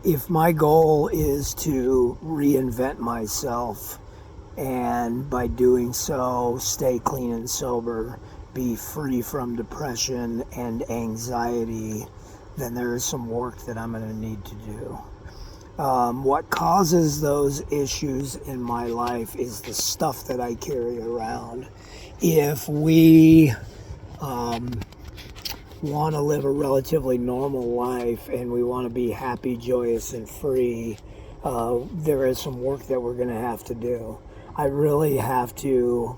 If my goal is to reinvent myself and by doing so stay clean and sober, be free from depression and anxiety, then there is some work that I'm going to need to do. What causes those issues in my life is the stuff that I carry around. If we want to live a relatively normal life and we want to be happy, joyous, and free, there is some work that we're going to have to do. I really have to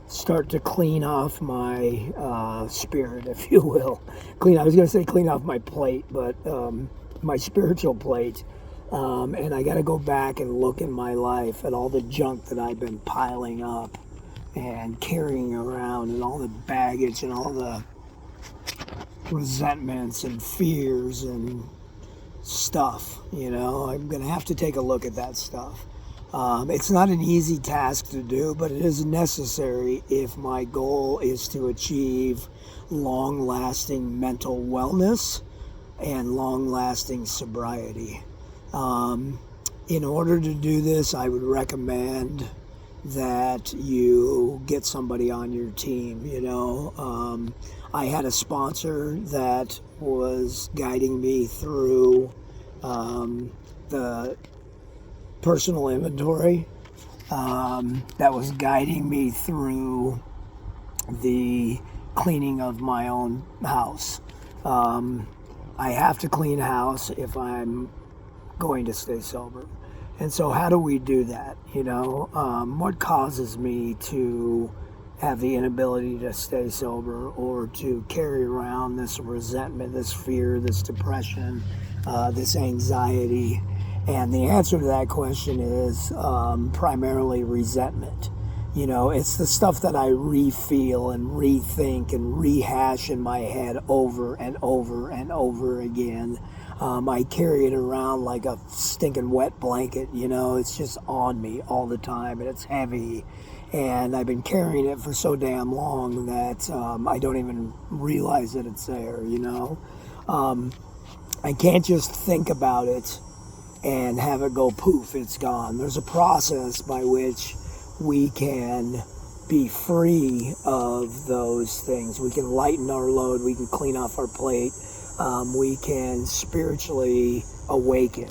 start to clean off my spirit, if you will. I was going to say clean off my plate, but my spiritual plate. And I got to go back and look in my life at all the junk that I've been piling up and carrying around, and all the baggage and all the resentments and fears and stuff. I'm going to have to take a look at that stuff. It's not an easy task to do, but it is necessary if my goal is to achieve long-lasting mental wellness and long-lasting sobriety. In order to do this, I would recommend that you get somebody on your team. I had a sponsor that was guiding me through the personal inventory, that was guiding me through the cleaning of my own house. I have to clean house if I'm going to stay sober. And so how do we do that? What causes me to have the inability to stay sober or to carry around this resentment, this fear, this depression, this anxiety? And the answer to that question is primarily resentment. It's the stuff that I re-feel and rethink and rehash in my head over and over and over again. I carry it around like a stinking wet blanket. It's just on me all the time, and it's heavy. And I've been carrying it for so damn long that I don't even realize that it's there. I can't just think about it and have it go poof, it's gone. There's a process by which we can be free of those things. We can lighten our load, we can clean off our plate, we can spiritually awaken.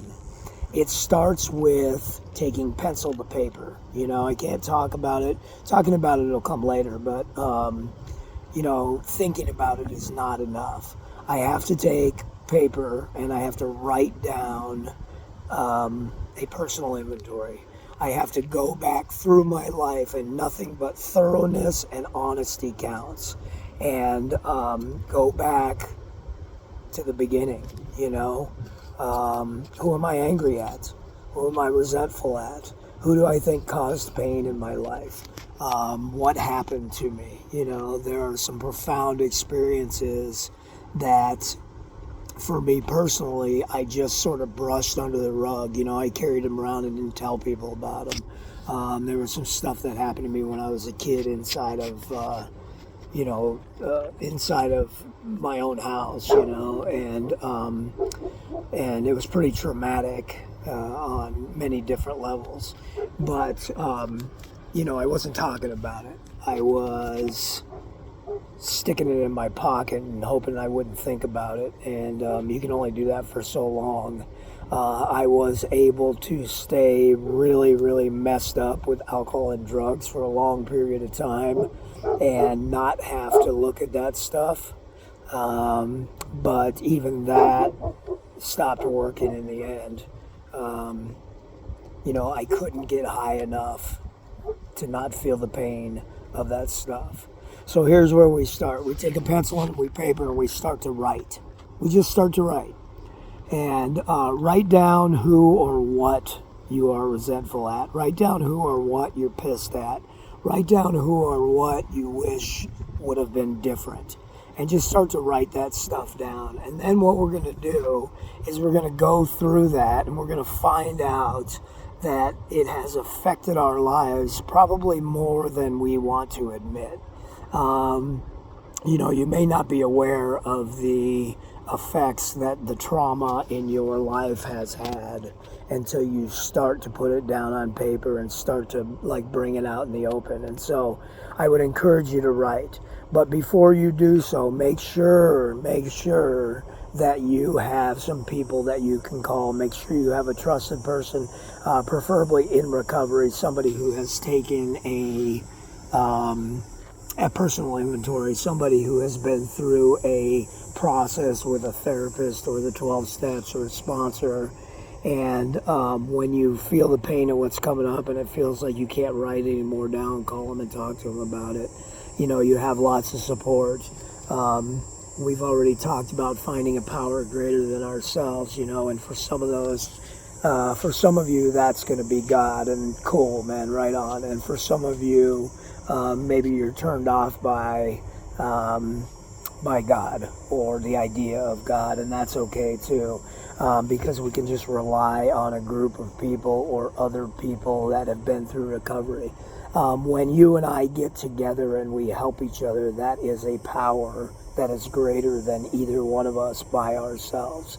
It starts with taking pencil to paper. I can't talk about it. Talking about it will come later, but thinking about it is not enough. I have to take paper and I have to write down a personal inventory. I have to go back through my life, and nothing but thoroughness and honesty counts. And go back to the beginning. Who am I angry at? Who am I resentful at? Who do I think caused pain in my life? What happened to me? There are some profound experiences that, for me personally, I just sort of brushed under the rug. I carried them around and didn't tell people about them. There was some stuff that happened to me when I was a kid inside of my own house, and it was pretty traumatic on many different levels. But I wasn't talking about it. I was sticking it in my pocket and hoping I wouldn't think about it. And you can only do that for so long. I was able to stay really, really messed up with alcohol and drugs for a long period of time and not have to look at that stuff. But even that stopped working in the end. I couldn't get high enough to not feel the pain of that stuff. So here's where we start. We take a pencil and we paper and we start to write. We just start to write. And write down who or what you are resentful at. Write down who or what you're pissed at. Write down who or what you wish would have been different. And just start to write that stuff down. And then what we're going to do is we're going to go through that and we're going to find out that it has affected our lives probably more than we want to admit. You may not be aware of the effects that the trauma in your life has had until you start to put it down on paper and start to like bring it out in the open. And so I would encourage you to write. But before you do so, make sure that you have some people that you can call. Make sure you have a trusted person, preferably in recovery, somebody who has taken a personal inventory, somebody who has been through a process with a therapist or the 12 steps or a sponsor. And when you feel the pain of what's coming up and it feels like you can't write any more down, call them and talk to them about it. You know, you have lots of support. We've already talked about finding a power greater than ourselves, you know, and for some of those, for some of you, that's going to be God, and cool, man, right on. And for some of you, maybe you're turned off by God or the idea of God, and that's okay too, because we can just rely on a group of people or other people that have been through recovery. When you and I get together and we help each other, that is a power that is greater than either one of us by ourselves.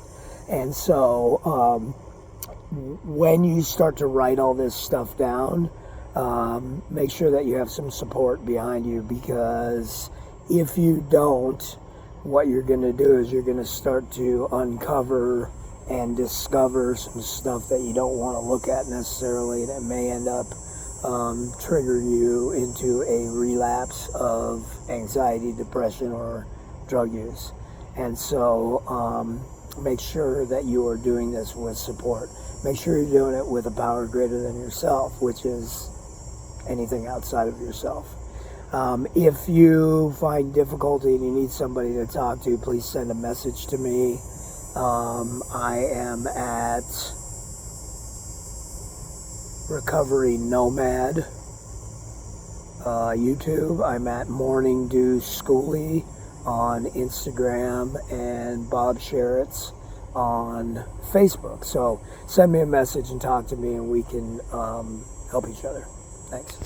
And so when you start to write all this stuff down, make sure that you have some support behind you, because if you don't, what you're going to do is you're going to start to uncover and discover some stuff that you don't want to look at necessarily, and it may end up triggering you into a relapse of anxiety, depression, or drug use. And so make sure that you are doing this with support. Make sure you're doing it with a power greater than yourself, which is anything outside of yourself. If you find difficulty and you need somebody to talk to, please send a message to me. I am at Recovery Nomad YouTube. I'm at Morning Dew Schoolie on Instagram, and Bob Sheritz on Facebook. So send me a message and talk to me, and we can help each other. Thanks.